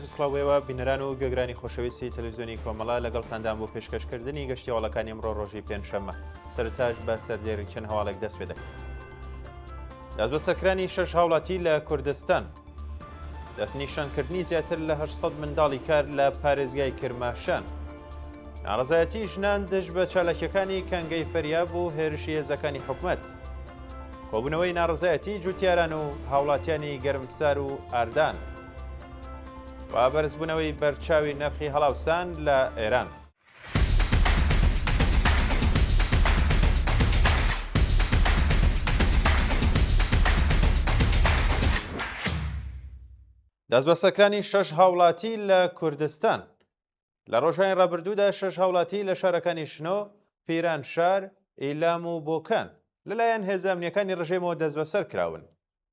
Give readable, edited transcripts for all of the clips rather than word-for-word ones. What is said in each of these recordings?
بسڵاوەوە بینەران و گوێگرانی خۆشەویستی تەلەڤیزیۆنی کۆمەڵا لەگەڵتاندا بۆ پێشکەشکردنی گەشتی هەواڵەکانی ئەمڕۆ ڕۆژی پێنجشەممە. سەرتاش بە سەردێڕی چەند هەواڵێک دەست پێ دەکەین. دەست بە سەرکرانی 6 هاوڵاتی لە کوردستان، دەستنیشانکردنی زیاتر لە 800 منداڵی کار لە پارێزگای کرماشان، ناڕەزایەتی ژنان دژ بە چالاکیەکانی کەنگەی فەریاب و هێرشی هێزەکانی حکوومەت، کۆبوونەوەی ناڕەزایەتی جوتیاران و هاوڵاتیانی گەرمسار و ئاردان، و بەرزبوونەوەی بەرچاوی نرخی هەڵاوسان لە ئێران. دەست بە سەرکرانی 6 هاوڵاتی لە کوردستان لە ڕۆژانی ڕابردوودا 6 هاوڵاتی لە شارەکانی شنۆ، پیرانشار، ئیلام و بۆکان لەلایەن هێزە ئەمنیەکانی ڕژێمەوە دەست بەسەر کراون.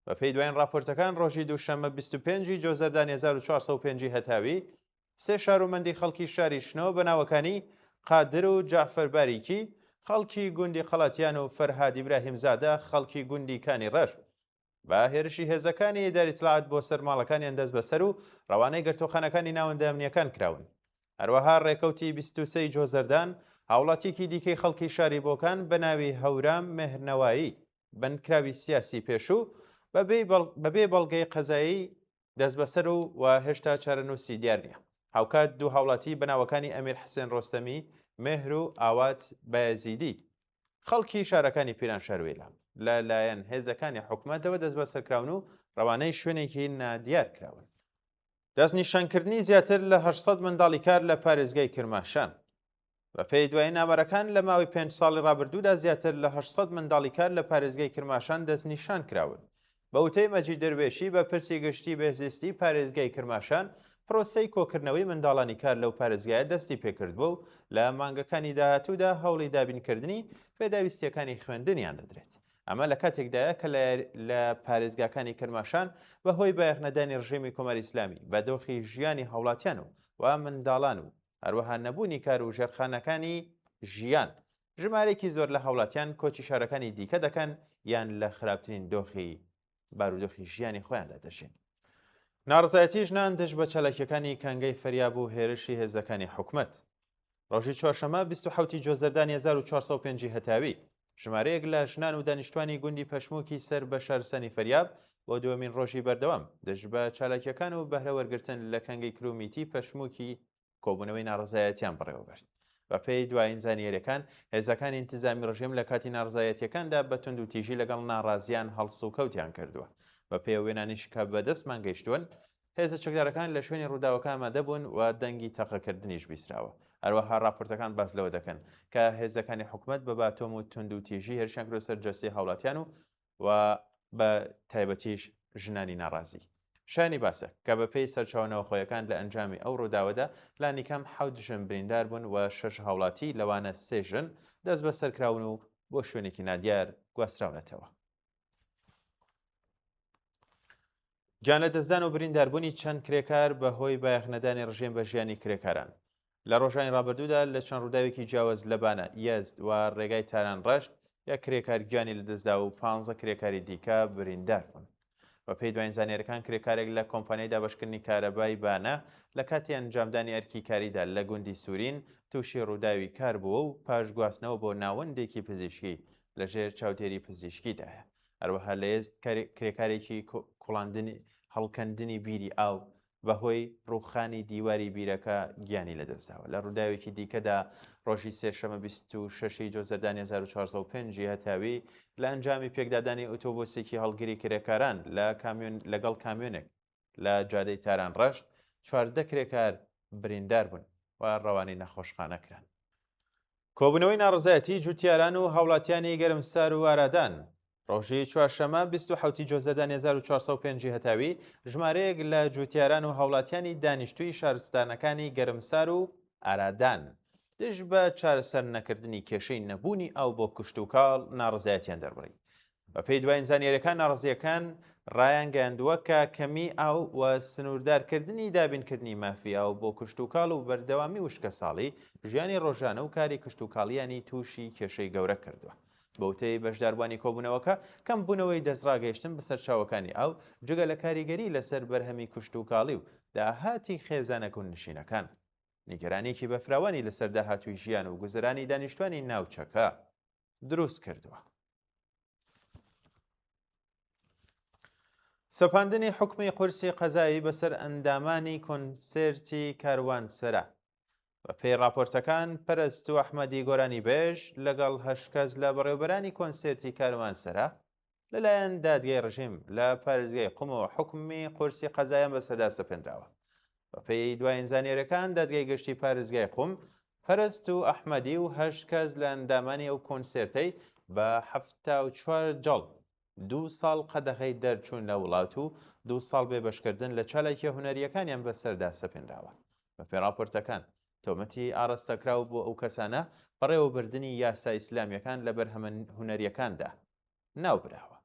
بە پێی دوایین راپۆرتەکان ڕۆژی دووشەممە 25 جۆزەردانی 1405 هەتاوی سێ شارومەندی خەڵکی شاری شنۆ بە ناوەکانی قادر و جعفەر باریکی، خەڵکی گوندی قەڵاتیان و فەرهاد ئیبراهیمزادە خەڵکی گوندی کانی ڕەش بە هێرشی هێزەکانی ئیداری ئیتلاعات بۆ سەرماڵەکانیان دەست بەسەر و ڕەوانەی گرتوخانەکانی ناوەندە ئەمنیەکان کراون. هەروەها ڕێکەوتی 23 جۆزەردان هاوڵاتیەکی دیکەی خەڵکی شاری بۆکان بە ناوی هەورام مێهرنەوایی بنکراوی سیاسی پێشوو بەبێ بەڵگەی قەزایی دەست بەسەر و هێشتا چارەنووسی دیار نییە. هاوکات دوو هاوڵاتی بەناوەکانی ئەمیر حسێن ڕۆستەمی، مێهر و ئاوات بایەزیدی خەڵکی شارەکانی پیرانشار و ئیلام لەلایەن هێزەکانی حکوومەتەوە دەست بەسەرکراون و ڕەوانەی شوێنێکی نادیار کراون. دەستنیشانکردنی زیاتر لە 800 منداڵی کار لە پارێزگای کرماشان. بە پێی دوای نامەرەکان لە ماوەی 5 ساڵی ڕابردوودا زیاتر لە 800 منداڵی کار لە پارێزگای کرماشان دەستنیشان کراون. بە وتەی مەجید دەروێشی بە پرسی گشتی بەهزیستی پارێزگای کرماشان، پرۆسەی کۆکردنەوەی منداڵانی کار لەو پارێزگایە دەستی پێکردبوو و لە مانگەکانی داهاتوودا هەوڵی دابینکردنی پێداویستیەکانی خوێندنیان دەدرێت. ئەمە لە کاتێکدایە کە لە پارێزگاکانی کرماشان بەهۆی بایەخنەدانی ڕژێمی کۆمەری ئیسلامی بە دۆخی ژیانی هاوڵاتیان و منداڵان و هەروەها نەبوونی کار و ژێرخانەکانی ژیان، ژمارێکی زۆر لە هاوڵاتیان کۆچی شارەکانی دیکە دەکەن یان لە خراپترین دۆخی بارودۆخی ژیانی خۆیاندا دەژین. ناڕزایەتی ژنان دژ بە چالاکیەکانی کەنگەی فەریاب و هێرشی هێزەکانی حکوومەت. ڕۆژی چوارشەممە 27 جۆزەردانی 1405 هەتاوی ژمارەیەک لە ژنان و دانیشتوانی گوندی پەشمووکی سەر بە شارستانی فەریاب بۆ دووەمین ڕۆژی بەردەوام دژ بە چالاکیەکان و بەهرە وەرگرتن لە کەنگەی کرومیتی پەشمووکی کۆبوونەوەی ناڕزایەتیان بڕێوەبرد. بە پێی دوایین زانیاریەکان هێزەکانی انتیزامی ڕژیم لە کاتی ناڕزایەتیەکاندا بە تند و تیژی لەگەڵ ناڕازیان هەڵس و کەوتیان کردووە. بە پێی وێنانیش کە بەدەستمان گەیشتوون، هێزە چەکدارەکان لە شوێنی ڕووداوەکە ئامادەبوون و دەنگی تەقەکردنیش بیسراوە. هەروەها راپۆرتەکان باس لەوە دەکەن کە هێزەکانی حکوومەت بە باتۆم و تند و تیژی هێرشیان کردوە سەر جەستی هاوڵاتیان و بە تایبەتیش ژنانی ناڕازی. شانی باسە کە بە پێی سەرچاوەنەوە خۆیەکان لە ئەنجامی ئەو ڕووداوەدا لانی کەم 7 ژن بریندار بوون و 6 هاوڵاتی لەوانە 3 ژن دەست بە سەرکراون و بۆ شوێنێکی نادیار گواستراونەتەوە. جان لە دەستدان و برینداربوونی چەند کرێکار بەهۆی بایەخنەدانی ڕژێم بە ژیانی کرێکاران. لە ڕۆژانی ڕابردوودا لە چەند ڕووداوێکی جیاواز لەبانە، یەزد و ڕێگای تاران ڕەشت یا کرێکار گیانی لەدەستدا و 15 کرێکاری دیکە بریندار بوون. بە پێی دوایین زانیاریەکان کرێکارێک لە کۆمپانیای دابەشکردنی کارەبای بانە لە کاتی ئەنجامدانی ئەرکی کاریدا لە گوندی سوورین تووشی ڕووداوی کار بووە و پاش گواستنەوە بۆ ناوەندێکی پزیشکی لەژێر چاودێری پزیشکیدایە. هەروەها لە ئێست کرێکارێکی هەڵکەندنی بیری ئاو بەهۆی ڕووخانی دیواری بیرەکە گیانی لەدەستداوە. لە ڕووداوێکی دیکەدا ڕۆژی سێشەمە 26 جۆزەردانی 1405 هەتاوی لە ئەنجامی پێکدادانی ئۆتۆبۆسێکی هەڵگری کرێکاران لەگەڵ کامیۆنێک لە جادەی تاران ڕەشت 14 کرێکار بریندار بوون و ڕەوانەی نەخۆشخانەکران. کۆبوونەوەی ناڕزایەتی جوتیاران و هاوڵاتیانی گەرمسار و ئارادان. ڕۆژی چوارشەمە 27 جۆزەردانی 1405 هەتاوی ژمارەیەک لە جوتیاران و هاوڵاتیانی دانیشتووی شارستانەکانی گەرمسار و ئارادان دژ بە چارەسەر نەکردنی کێشەی نەبوونی ئەو بۆ کشت و کاڵ ناڕزایەتیان دەربڕی. بە پێی دوایین زانیاریەکان ناڕزیەکان ڕایان گەیاندووە کە کەمی ئاو و سنووردارکردنی دابینکردنی مافی ئاو بۆ کشت و کاڵ و بەردەوامی وشکە ساڵی ژیانی ڕۆژانە و کاری کشت و کاڵیانی تووشی کێشەی گەورە کردووە. بەوتەی بەشداربوانی کۆبوونەوەکە کەم بوونەوەی دەستڕاگەیشتن بەسەر چاوەکانی ئاو جگە لە کاریگەری لەسەر بەرهەمی کوشت و کاڵی و داهاتی خێزانە کووننشینەکان نیگەرانێکی بەفراوانی لەسەر داهاتووی ژیان و گوزەرانی دانیشتوانی ناوچەکە دروست کردووە. سەپاندنی حکمی قورسی قەزایی بەسەر ئەندامانی کۆنسێرتی کاروانسەرە. بە پێی راپۆرتەکان پەرست و ئەحمەدی گۆرانی بێژ لەگەڵ 8 کەس لە بەڕێوەبەرانی کۆنسێرتی کاروانسەرە لەلایەن دادگای ڕژیم لە پارێزگای قومەوە حکمی قورسی قەزاییان بەسەردا سەپێنراوە. بە پێی دوایین زانیاریەکان دادگای گەشتی پارێزگای قوم پەرست و ئەحمەدی و 8 کەس لە ئەندامانی ئەو کۆنسێرتەی بە 74 جەڵ 2 ساڵ قەدەغەی دەرچوون لە وڵات و 2 ساڵ بێبەشکردن لە چالاکی هونەریەکانیان بەسەردا سەپێنراوە. بە پێی راپۆرتەکان تۆمەتی ئاڕاستەکراو بۆ ئەو کەسانە بەڕێوەبردننی یاسا ئیسلامیەکان لە بەرهەمە هونەریەکاندا ناوبراوە.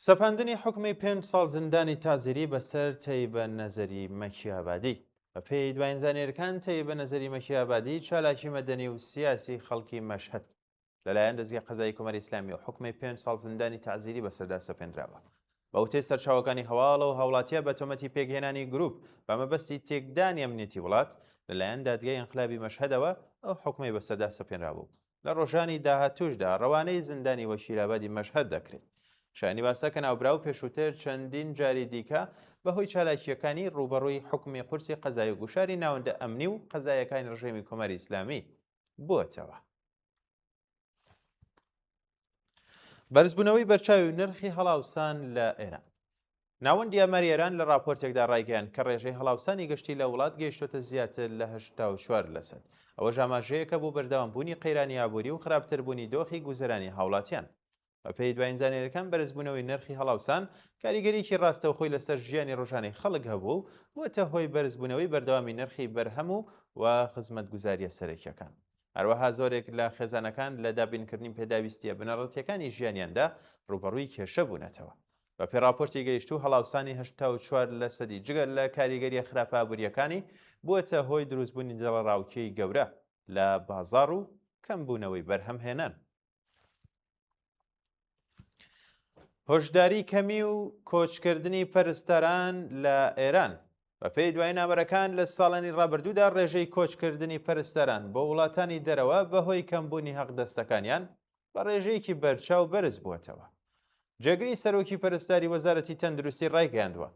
سەپاندنی حکمی 5 ساڵ زیندانی تازیری بەسەر تەیبە نەزەری مەکیابادی. بە پێی دوایین زانیاریەکان تەیبە نەزەری مەکیابادی چالاکی مەدەنی و سیاسی خەڵکی مەشهەد لەلایەن دەزگای قەزای کۆمەری ئیسلامی و حکمی 5 ساڵ زیندانی تازیری بەسەردا سەپێنراوە. بەوتەی سەرچاوەکانی هەواڵە و هاوڵاتیە بە تۆمەتی پێکهێنانی گروپ بە مەبەستی تێکدانی ئەمنیەتی وڵات لەلایەن دادگای ئینقلابی مەشهەدەوە ئەو حکمی بەسەردا سەپێنرابوو. لە ڕۆژانی داهاتووشدا ڕەوانەی زیندانی وەشیرابادی مەشهەد دەکرێت. شانی باسەکە ناوبراو پێشووتر چەندین جاری دیکە بەهۆی چالاکیەکانی ڕوبەڕووی حکمی قورسی قەزایی و گوشاری ناوەندە ئەمنی و قەزایەکانی ڕژێمی کۆمەری ئیسلامی بووەتەوە. بەرزبوونەوەی بەرچاوی و نرخی هەڵاوسان لە ئێران. ناوەندی ئەمەری ئێران لە راپۆرتێکدا ڕایگەیاند کە ڕێژەی هەڵاوسانی گەشتی لە وڵات گەیشتۆتە زیاتر لە 84%. ئەوە ژاماژەیەکە بۆ بەردەوامبوونی قەیرانی ئابووری و خراپتربوونی دۆخی گوزەرانی هاوڵاتیان. بە پێی دوایین زانیاریەکان بەرزبوونەوەی نرخی هەڵاوسان کاریگەریکی ڕاستەوخۆی لەسەر ژیانی ڕۆژانەی خەڵک هەبوو بووەتە هۆی بەرزبوونەوەی بەردەوامی نرخی بەرهەم و خزمەتگوزاریە سەرەکیەکان. هەروەها زۆرێک لە خێزانەکان لە دابینکردنی پێداویستیە بنەڕەتیەکانی ژیانیاندا ڕوبەڕووی کێشە بوونەتەوە. بە پێی راپۆرتی گەیشتوو هەڵاوسانی 84% جگە لە کاریگەریە خراپابووریەکانی بووەتە هۆی دروستبوونی دڵڕاوکێی گەورە لە بازاڕ و کەمبوونەوەی بەرهەم هێنان. هۆشداری کەمی و کۆچکردنی پەرستەران لە ئێران. بە پێی دوای نامەرەکان لە ساڵانی ڕابردوودا ڕێژەی کۆچکردنی پەرستەران بۆ وڵاتانی دەرەوە بەهۆی کەمبوونی حەقدەستەکانیان بە ڕێژەیەکی بەرچاو بەرز بووەتەوە. جێگری سەرۆکی پەرستاری وەزارەتی تەندروستی ڕایگەیاندووە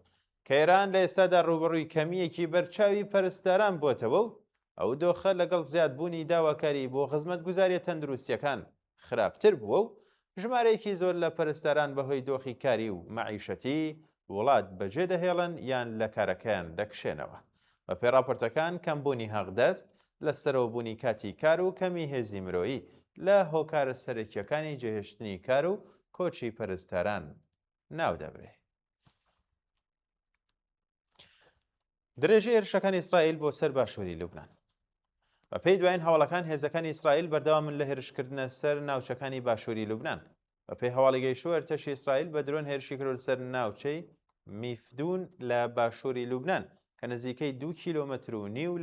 کە ئێران لە ئێستادا ڕوبەڕووی کەمیەکی بەرچاوی پەرستەران بووەتەوە و ئەو دۆخە لەگەڵ زیادبوونی داواکاری بۆ خزمەتگوزاریە تەندروستیەکان خراپتر بووە و ژمارەیەکی زۆر لە پەرستەران بەهۆی دۆخی کاری و مەعیشەتی وڵات بەجێ دەهێڵن یان لە کارەکەیان دەکشێنەوە. بە پێی راپۆرتەکان کەمبوونی حەقدەست لە سەرەوەبوونی کاتی کار و کەمی هێزی مرۆیی لە هۆکارە سەرەکیەکانی جێهێشتنی کار و کۆچی پەرستەران ناودەبرێ. درێژەی هێرشەکانی ئیسرائیل بۆ سەر باشووری لوبنان. بە پێی دوایین هەواڵەکان هێزەکانی ئیسرائیل بەردەوامن لە هێرشکردنە سەر ناوچەکانی باشووری لوبنان. بە پێی هەواڵی گەیشتووە ئەرتەشی ئیسرائیل بە درۆن هێرشی کردوە سەر ناوچەی میفدون لە باشووری لوبنان کە نزیکەی 2.5 کیلۆمەتر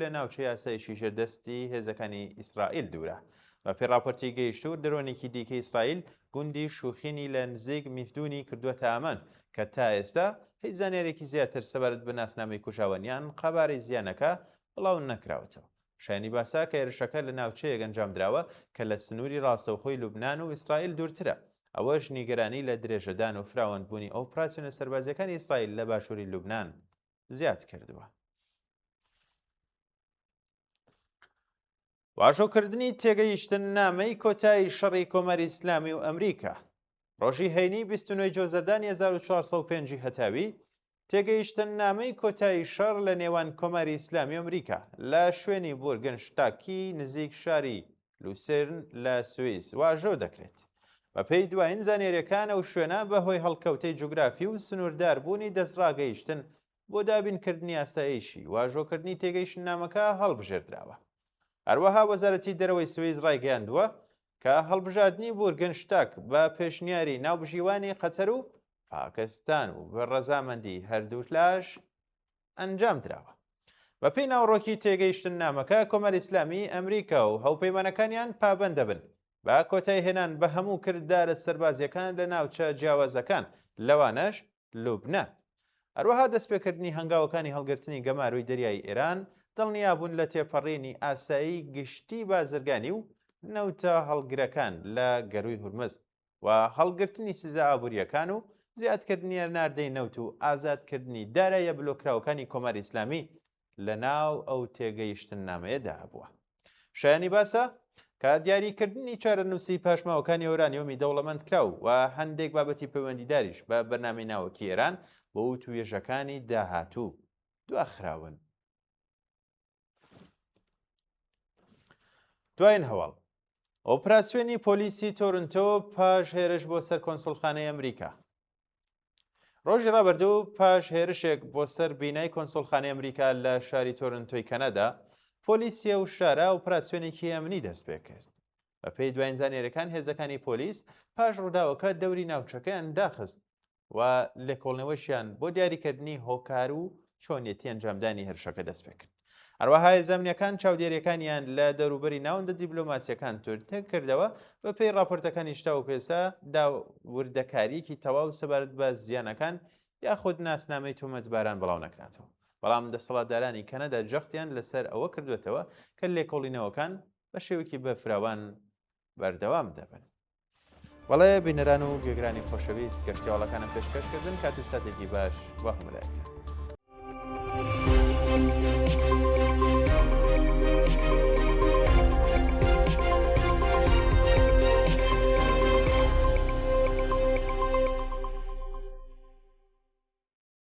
لە ناوچەی یاسایشی ژێردەستی هێزەکانی ئیسرائیل دوورە. بە پێی راپۆرتی گەیشتوو درۆنێکی دیکەی ئیسرائیل گوندی شوخینی لە نزیک میفدونی کردووەتە ئامان کە تا ئێستا هیچ زانیارێکی زیاتر سەبارەت بە ناسنامەی کوژاوەنیان قەبارەی زیانەکە بڵاو نەکراوەتەوە. شایانی باسا کە هێرشەکە لە ناوچەیەک ئەنجامدراوە کە لە سنووری ڕاستەوخۆی لوبنان و ئیسرائیل دوورترە. ئەوەش نیگەرانی لە درێژەدان و فراوەندبوونی ئۆپراسیۆنە سەربازیەکانی ئیسرائیل لە باشووری لوبنان زیاد کردووە. واژۆکردنی تێگەیشتن نامەی کۆتایی شەڕی کۆمەری ئیسلامی و ئەمریکا. ڕۆژی هەینی 29 جۆزەردانی 1405 هەتاوی تێگەیشتن نامەی کۆتایی شەڕ لە نێوان کۆمەری ئیسلامی و ئەمریکا لە شوێنی بورگنشتاکی نزیک شاری لوسێرن لە سوئیس واژۆ دەکرێت. بە پێی دوایین زانیاریەکان ئەو شوێنە بەهۆی هەڵکەوتەی جوگرافی و سنوورداربوونی دەستڕاگەیشتن بۆ دابینکردنی ئاسایشی واژۆکردنی تێگەیشتن نامەکە هەڵبژێردراوە. هەروەها وەزارەتی دەرەوەی سوئیس ڕایگەیاندووە کە هەڵبژاردننی بورگنشتاک بە پێشنیاری ناوبژیوانی قەتەر و پاکستان و بە ڕەزامەندی هەردوولاش ئەنجام دراوە. بە پێی ناوڕۆکی تێگەیشتن نامەکە کۆمەری ئیسلامی ئەمریکا و هەوپەیمانەکانیان پابەند دەبن بە کۆتای هێنان بە هەموو کردارە سەربازیەکان لە ناوچە جیاوازەکان لەوانەش لوبنان. هەروەها دەستپێکردنی هەنگاوەکانی هەڵگرتنی گەماروی دەریای ئێران دڵنیابوون لە تێپەڕێنی ئاسایی گشتی بازرگانی و نەوتە هەڵگرەکان لە گەروی هورمز و هەڵگرتنی سزا ئابوووریەکان و زیادکردنی ناردەی نەوت و ئازادکردنی دارایە بلۆکراوەکانی کۆماری ئیسلامی لە ناو ئەو تێگەیشتن نامەیەدا بووە. شایانی باسە کە دیاریکردنی چارەنووسی پاشماوەکانی ئۆرانیۆمی دەوڵەمەند کراو و هەندێک بابەتی پەیوەندیداریش بە بەرنامەی ناوەکی ئێران بۆ توێژەکانی داهاتوو دواخراون. دوایین هەواڵ ئۆپراسیۆنی پۆلیسی تۆرنتۆ پاش هێرش بۆ سەر کۆنسڵخانەی ئەمریکا. ڕۆژی ڕابردوو پاش هێرشێک بۆ سەر بینای کۆنسڵخانەی ئەمریکا لە شاری تۆرنتۆی کەنەدا، پۆلیسیە و شارە ئۆپراسیۆنێکی ئەمنی دەست پێ کرد. بە پێی دوایین زانیاریەکان هێزەکانی پۆلیس پاش ڕووداوەکە دەوری ناوچەکەیان داخست و لێکۆڵنەوەشیان بۆ دیاریکردنی هۆکار و چۆنیەتی ئەنجامدانی هێرشەکە دەست پێ کرد. هەروەها هێزەمنیەکان چاودێریەکانیان لە دەوروبەری ناوەندە دیبلۆماسیەکان تورتە کردەوە. بە پێی راپۆرتەکانی شتا و پێسە داوردەکاریەکی تەواو سەبارەت بە زیانەکان یاخود ناسنامەی تۆمەتباران بەڵاو نەکراتەوە. بەڵام دەسەڵاتدارانی کەنەدا جەختیان لەسەر ئەوە کردوێتەوە کە لێکۆڵینەوەکان بە شێوەیەکی بەفراوان بەردەوام دەبن. وەڵێ بینەران و گوێگرانی خۆشەویست گەشتیاوەڵەکانم پێشکەشکردن کات و ساتێکی باش بۆ هەموو لایەکتان.